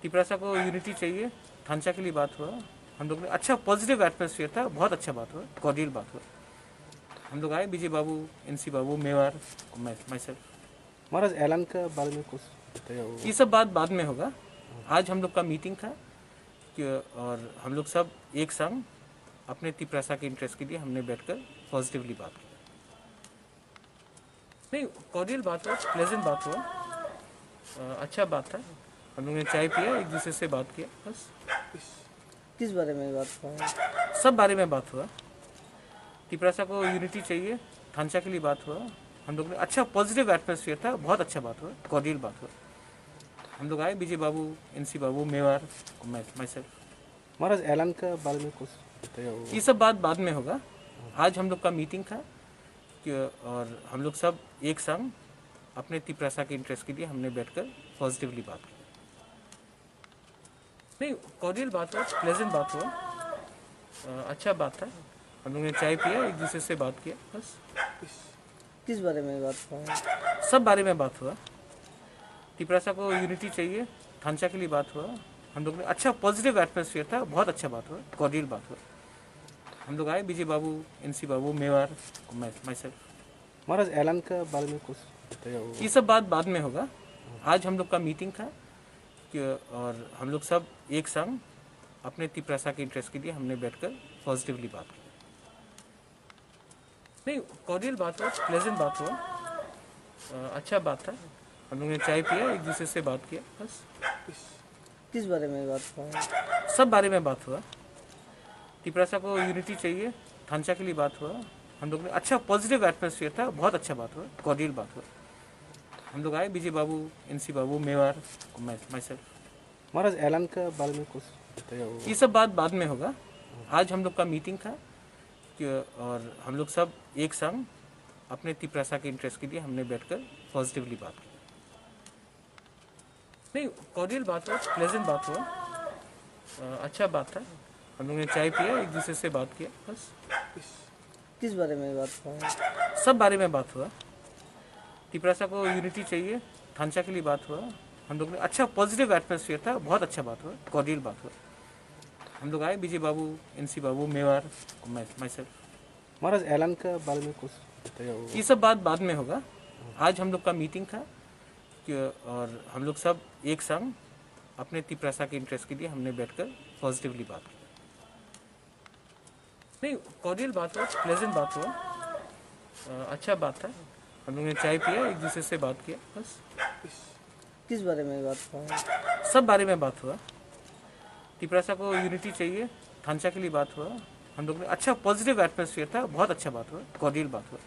तिपरासा को यूनिटी चाहिए, थानचा के लिए बात हुआ। हम लोग ने अच्छा पॉजिटिव एटमोसफियर था, बहुत अच्छा बात हुआ, कॉर्डियल बात हुआ। हम लोग आए, विजय बाबू, एनसी बाबू, मेवार, मैं सेल्फ। महाराज ऐलान का बारे में कुछ बताइए वो। ये सब बात बाद में होगा। आज हम लोग का मीटिंग था और हम लोग सब एक संग अपने तिपरासा के इंटरेस्ट के लिए हमने बैठकर पॉजिटिवली बात की। नहीं, कॉर्डियल बात हुआ, प्लेजेंट बात हुआ, अच्छा बात था। हम लोग ने चाय पिया, एक दूसरे से बात किया, बस। किस बारे में बात हुआ? सब बारे में बात हुआ। तिपरासा को यूनिटी चाहिए, थानचा के लिए बात हुआ। हम लोग ने अच्छा पॉजिटिव एटमोसफियर था, बहुत अच्छा बात हुआ, कॉर्डियल बात हुआ। हम लोग आए, विजय बाबू, एनसी बाबू, मेवार, मैं सेल्फ। महाराज ऐलान का बारे में कुछ बताइए वो। ये सब बात बाद में होगा। आज हम लोग का मीटिंग था और हम लोग सब एक संग अपने तिपरासा के इंटरेस्ट के लिए हमने बैठकर पॉजिटिवली बात की। नहीं, कॉर्डियल बात हुआ, प्लेजेंट बात हुआ, अच्छा बात था। हम लोग ने चाय पिया, एक दूसरे से बात किया, बस। किस बारे में बात हुआ? सब बारे में बात हुआ। तिपरासा को यूनिटी चाहिए, थानचा के लिए बात हुआ। हम लोग ने अच्छा पॉजिटिव एटमोसफियर था, बहुत अच्छा बात हुआ, कॉर्डियल बात हुआ। हम लोग आए, विजय बाबू, एनसी बाबू, मेवार, मैं सेल्फ। महाराज ऐलान का बारे में कुछ बताइए वो। ये सब बात बाद में होगा। आज हम लोग का मीटिंग था और हम लोग सब एक संग अपने तिपरासा के इंटरेस्ट के लिए हमने बैठकर पॉजिटिवली बात की। नहीं, कॉर्डियल बात हुआ, प्लेजेंट बात हुआ, अच्छा बात था। हम लोग ने चाय पिया, एक दूसरे से बात किया, बस। किस बारे में बात हुआ? सब बारे में बात हुआ। तिपरासा को यूनिटी चाहिए, थानचा के लिए बात हुआ। हम लोग ने अच्छा पॉजिटिव एटमोसफियर था, बहुत अच्छा बात हुआ, कॉर्डियल बात हुआ। हम लोग आए, विजय बाबू, एनसी बाबू, मेवार, मैं सेल्फ। महाराज ऐलान का बारे में कुछ बताइए वो। ये सब बात बाद में होगा। आज हम लोग का मीटिंग था और हम लोग सब एक संग अपने तिपरासा के इंटरेस्ट के लिए हमने बैठकर पॉजिटिवली बात की। नहीं, कॉर्डियल बात हुआ, प्लेजेंट बात हुआ, अच्छा बात था। हम लोग ने चाय पिया, एक दूसरे से बात किया, बस। किस बारे में बात हुआ? सब बारे में बात हुआ। तिपरासा को यूनिटी चाहिए, थानचा के लिए बात हुआ। हम लोग ने अच्छा पॉजिटिव एटमोसफियर था, बहुत अच्छा बात हुआ, कॉर्डियल बात हुआ। हम लोग आए, विजय बाबू, एनसी बाबू, मेवार, मैं सेल्फ। महाराज ऐलान का बारे में कुछ बताइए वो। ये सब बात बाद में होगा। आज हम लोग का मीटिंग था और हम लोग सब एक संग अपने तिपरासा के इंटरेस्ट के लिए हमने बैठकर पॉजिटिवली बात की। नहीं, कॉर्डियल बात हुआ, प्लेजेंट बात हुआ, अच्छा बात था। हम लोग ने चाय पिया, एक दूसरे से बात किया, बस। किस बारे में बात हुआ? सब बारे में बात हुआ। तिपरासा को यूनिटी चाहिए, थानचा के लिए बात हुआ। हम लोग ने अच्छा पॉजिटिव एटमोसफियर था, बहुत अच्छा बात हुआ, कॉर्डियल बात हुआ।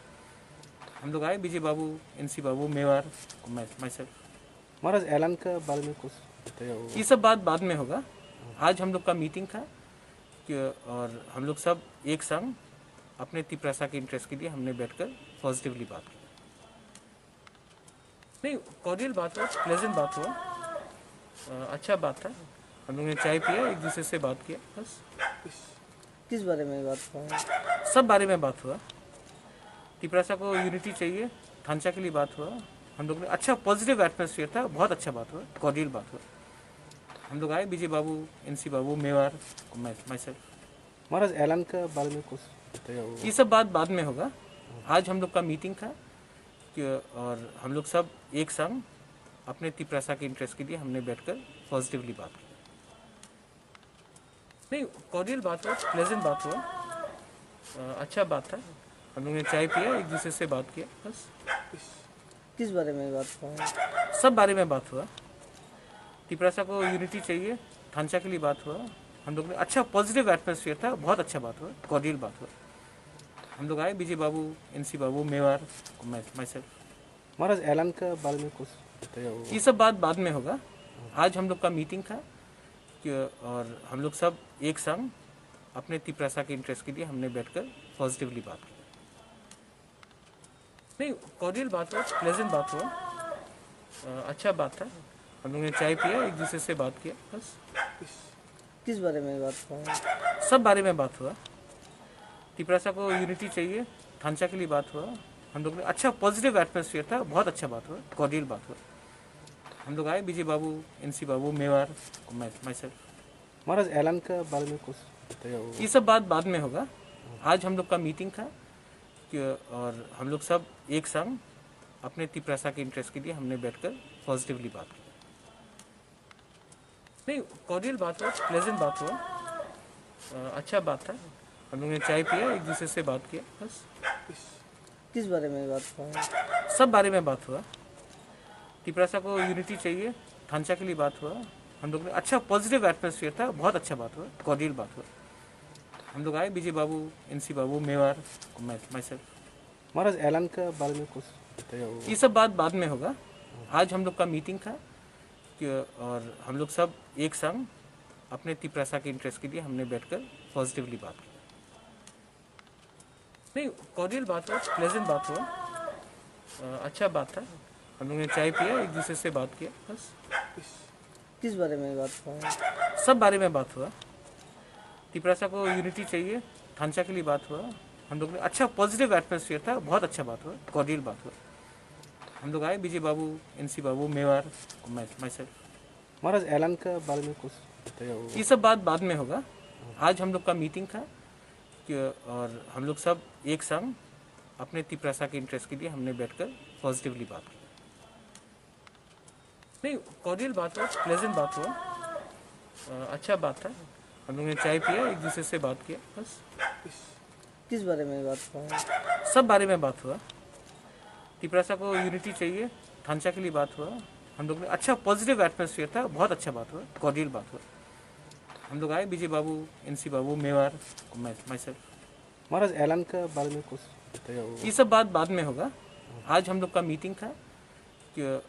हम लोग आए, विजय बाबू, एनसी बाबू, मेवार, मैं सेल्फ। महाराज ऐलान का बारे में कुछ बताइए वो। ये सब बात बाद में होगा। आज हम लोग का मीटिंग था और हम लोग सब एक संग अपने तिपरासा के इंटरेस्ट के लिए हमने बैठकर पॉजिटिवली बात की। नहीं, कॉर्डियल बात हुआ, प्लेजेंट बात हुआ, अच्छा बात था। हम लोग ने चाय पिया, एक दूसरे से बात किया, बस। किस बारे में बात हुआ? सब बारे में बात हुआ। तिपरासा को यूनिटी चाहिए, थानचा के लिए बात हुआ। हम लोग ने अच्छा पॉजिटिव एटमोसफियर था, बहुत अच्छा बात हुआ, कॉर्डियल बात हुआ। हम लोग आए, विजय बाबू, एनसी बाबू, मेवार, मैं सेल्फ। महाराज ऐलान का बारे में कुछ बताइए वो। ये सब बात बाद में होगा। आज हम लोग का मीटिंग था और हम लोग सब एक संग अपने तिपरासा के इंटरेस्ट के लिए हमने बैठकर पॉजिटिवली बात की। नहीं, कॉर्डियल बात हुआ, प्लेजेंट बात हुआ, अच्छा बात था। हम लोग ने चाय पिया, एक दूसरे से बात किया, बस। किस बारे में बात हुआ? सब बारे में बात हुआ। तिपरासा को यूनिटी चाहिए, थानचा के लिए बात हुआ। हम लोग ने अच्छा पॉजिटिव एटमोसफियर था, बहुत अच्छा बात हुआ, कॉर्डियल बात हुआ। हम लोग आए, विजय बाबू, एनसी बाबू, मेवार, मैं सेल्फ। महाराज ऐलान का बारे में कुछ बताइए वो। ये सब बात बाद में होगा। आज हम लोग का मीटिंग था और हम लोग सब एक संग अपने तिपरासा के इंटरेस्ट के लिए हमने बैठकर पॉजिटिवली बात की। नहीं, कॉर्डियल बात हुआ, प्लेजेंट बात हुआ, अच्छा बात था। हम लोग ने चाय पिया, एक दूसरे से बात किया, बस। किस बारे में बात हुआ? सब बारे में बात हुआ। तिपरासा को यूनिटी चाहिए, थानचा के लिए बात हुआ। हम लोग ने अच्छा पॉजिटिव एटमोसफियर था, बहुत अच्छा बात हुआ, कॉर्डियल बात हुआ। हम लोग आए Vijay Babu, NC Babu, Mewar, myself. महाराज ऐलान के बारे में कुछ बताइए वो। ये सब बात बाद में होगा। आज हम लोग का मीटिंग था और हम लोग सब एक संग अपने तिप्रसा के इंटरेस्ट के लिए हमने बैठकर पॉजिटिवली बात की। नहीं, कॉर्डियल बात हुआ, प्लेजेंट बात हुआ, अच्छा बात था। हम लोग ने चाय पिया, एक दूसरे से बात किया, बस। किस बारे में बात हुआ? सब बारे में बात हुआ। तिप्रसा को यूनिटी चाहिए, थानचा के लिए बात हुआ। हम लोग ने अच्छा पॉजिटिव एटमोसफियर था, बहुत अच्छा बात हुआ, कॉर्डियल बात हुआ। हम लोग आए Vijay Babu, NC Babu, Mewar, myself. महाराज ऐलान के बारे में कुछ बताइए वो। ये सब बात बाद में होगा। आज हम लोग का मीटिंग था और हम लोग सब एक संग अपने तिप्रसा के इंटरेस्ट के लिए हमने बैठकर पॉजिटिवली बात की। नहीं, कॉर्डियल बात हुआ, प्लेजेंट बात हुआ, अच्छा बात था। हम लोग ने चाय पिया, एक दूसरे से बात किया, बस। किस बारे में बात हुआ? सब बारे में बात हुआ। तिप्रसा को यूनिटी चाहिए, थानचा के लिए बात हुआ। हम लोग ने अच्छा पॉजिटिव एटमोसफियर था, बहुत अच्छा बात हुआ, कॉर्डियल बात हुआ। हम लोग आए Vijay Babu, NC Babu, Mewar, myself. महाराज ऐलान के बारे में कुछ बताइए वो। ये सब बात बाद में होगा। आज हम लोग का मीटिंग था और हम लोग सब एक संग अपने तिप्रसा के इंटरेस्ट के लिए हमने बैठकर पॉजिटिवली बात की। नहीं, कॉर्डियल बात हुआ, प्लेजेंट बात हुआ, अच्छा बात था। हम लोग ने चाय पिया, एक दूसरे से बात किया, बस। किस बारे में बात हुआ? सब बारे में बात हुआ। तिप्रसा को यूनिटी चाहिए, थानचा के लिए बात हुआ। हम लोग ने अच्छा पॉजिटिव एटमोसफियर था, बहुत अच्छा बात हुआ, कॉर्डियल बात हुआ। हम लोग आए Vijay Babu, NC Babu, Mewar, myself. महाराज ऐलान के बारे में कुछ बताइए वो। ये सब बात बाद में होगा। आज हम लोग का मीटिंग था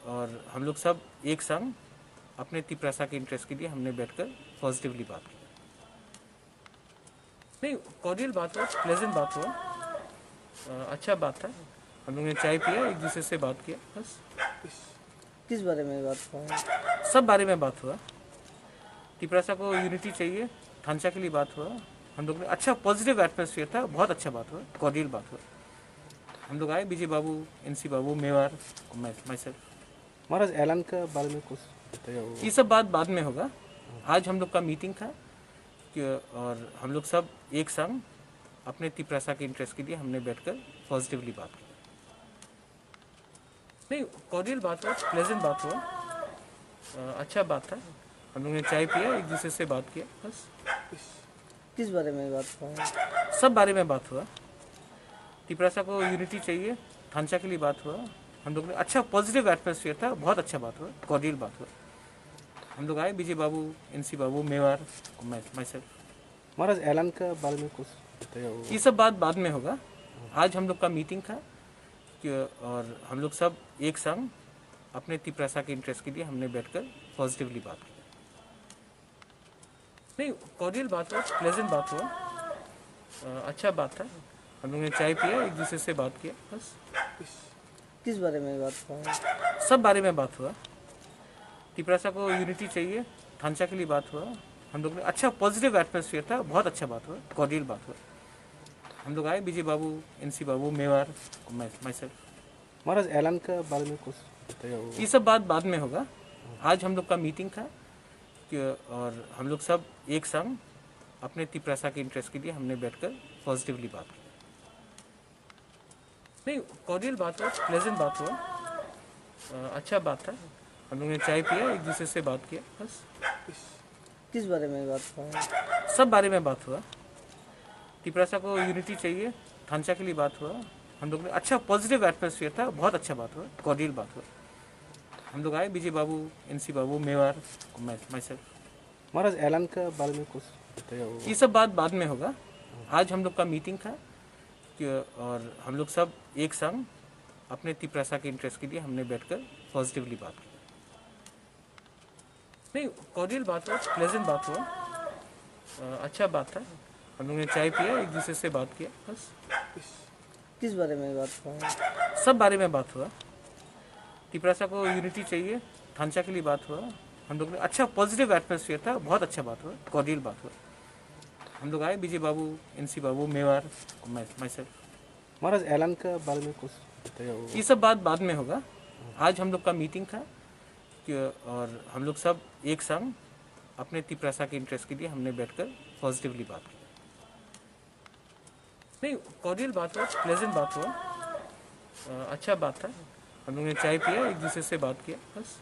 और हम लोग सब एक संग अपने तिप्रसा के इंटरेस्ट के लिए हमने बैठकर पॉजिटिवली बात की। नहीं, कॉर्डियल बात हुआ, प्लेजेंट बात हुआ, अच्छा बात था। हम लोग ने चाय पिया, एक दूसरे से बात किया, बस। किस बारे में बात हुआ? सब बारे में बात हुआ। तिप्रसा को यूनिटी चाहिए, थानचा के लिए बात हुआ। हम लोग ने अच्छा पॉजिटिव एटमोसफियर था, बहुत अच्छा बात हुआ, कॉर्डियल बात हुआ। हम लोग आए Vijay Babu, NC Babu, Mewar, myself. महाराज ऐलान के बारे में कुछ बताइए वो। ये सब बात बाद में होगा। आज हम लोग का मीटिंग था और हम लोग सब एक संग अपने तिप्रसा के इंटरेस्ट के लिए हमने बैठकर पॉजिटिवली बात की। नहीं, कॉर्डियल बात हुआ, प्लेजेंट बात हुआ, अच्छा बात था। हम लोग ने चाय पिया, एक दूसरे से बात किया, बस। किस बारे में बात हुआ? सब बारे में बात हुआ। तिप्रसा को यूनिटी चाहिए, थानचा के लिए बात हुआ। हम लोग ने अच्छा पॉजिटिव एटमोसफियर था, बहुत अच्छा बात हुआ, कॉर्डियल बात हुआ। हम लोग आए Vijay Babu, NC Babu, Mewar, myself. महाराज ऐलान के बारे में कुछ बताइए वो। ये सब बात बाद में होगा। आज हम लोग का मीटिंग था और हम लोग सब एक संग अपने तिप्रसा के इंटरेस्ट के लिए हमने बैठकर पॉजिटिवली बात की। नहीं, कॉर्डियल बात हुआ, प्लेजेंट बात हुआ, अच्छा बात था। हम लोग ने चाय पिया, एक दूसरे से बात किया, बस। किस बारे में बात हुआ? सब बारे में बात हुआ। तिप्रसा को यूनिटी चाहिए, थानचा के लिए बात हुआ। हम लोग ने अच्छा पॉजिटिव एटमोसफियर था, बहुत अच्छा बात हुआ, कॉर्डियल बात हुआ। हम लोग आए Vijay Babu, NC Babu, Mewar, myself. महाराज ऐलान के बारे में कुछ बताइए वो। ये सब बात बाद में होगा। आज हम लोग का मीटिंग था और हम लोग सब एक संग अपने तिप्रसा के इंटरेस्ट के लिए हमने बैठकर पॉजिटिवली बात की। नहीं, कॉर्डियल बात हुआ, प्लेजेंट बात हुआ, अच्छा बात था। हम लोग ने चाय पिया, एक दूसरे से बात किया, बस। किस बारे में बात हुआ? सब बारे में बात हुआ। तिप्रसा को यूनिटी चाहिए, थानचा के लिए बात हुआ। हम लोग ने अच्छा पॉजिटिव एटमोसफियर था, बहुत अच्छा बात हुआ, कॉर्डियल बात हुआ। हम लोग आए Vijay Babu, NC Babu, Mewar, myself. महाराज ऐलान के बारे में कुछ बताइए वो। ये सब बात बाद में होगा। आज हम लोग का मीटिंग था और हम लोग सब एक संग अपने तिप्रसा के इंटरेस्ट के लिए हमने बैठकर पॉजिटिवली बात की। नहीं, कॉर्डियल बात हुआ, प्लेजेंट बात हुआ, अच्छा बात था। हम लोग ने चाय पिया, एक दूसरे से बात किया, बस। किस बारे में बात हुआ? सब बारे में बात हुआ। तिप्रसा को यूनिटी चाहिए, थानचा के लिए बात हुआ। हम लोग ने अच्छा पॉजिटिव एटमोसफियर था, बहुत अच्छा बात हुआ, कॉर्डियल बात हुआ। हम लोग आए Vijay Babu, NC Babu, Mewar, myself. महाराज ऐलान के बारे में कुछ बताइए वो। ये सब बात बाद में होगा। आज हम लोग का मीटिंग था कि और हम लोग सब एक संग अपने तिपरासा के इंटरेस्ट के लिए हमने बैठकर पॉजिटिवली बात की। नहीं, कॉर्डियल बात हुआ, प्लेजेंट बात हुआ, अच्छा बात था। हम लोग ने चाय पिया, एक दूसरे से बात किया, बस।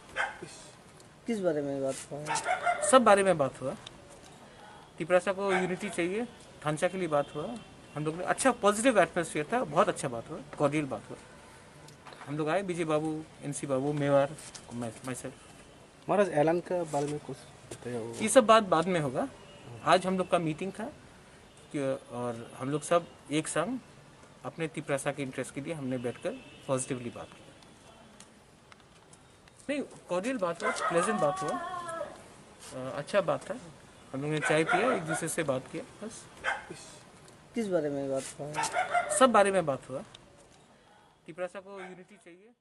किस बारे में बात हुआ? सब बारे में बात हुआ। तिपरासा को यूनिटी चाहिए, थानसा के लिए बात हुआ। हम लोग ने अच्छा पॉजिटिव एटमोसफियर था, बहुत अच्छा बात हुआ, कॉर्डियल बात हुआ। हम लोग आए, विजय बाबू, एनसी बाबू, मेवार, मैं सर। महाराज ऐलान के बारे में कुछ बताइए वो। ये सब बात बाद में होगा। आज हम लोग का मीटिंग था कि और हम लोग सब एक संग अपने तिपरासा के इंटरेस्ट के लिए हमने बैठकर पॉजिटिवली बात की। नहीं, कॉर्डियल बात हुआ, प्लेजेंट बात हुआ, अच्छा बात था। हम लोग ने चाय पिया, एक दूसरे से बात किया, बस। किस बारे में बात हुआ? सब बारे में बात हुआ। तिपरासा को यूनिटी चाहिए।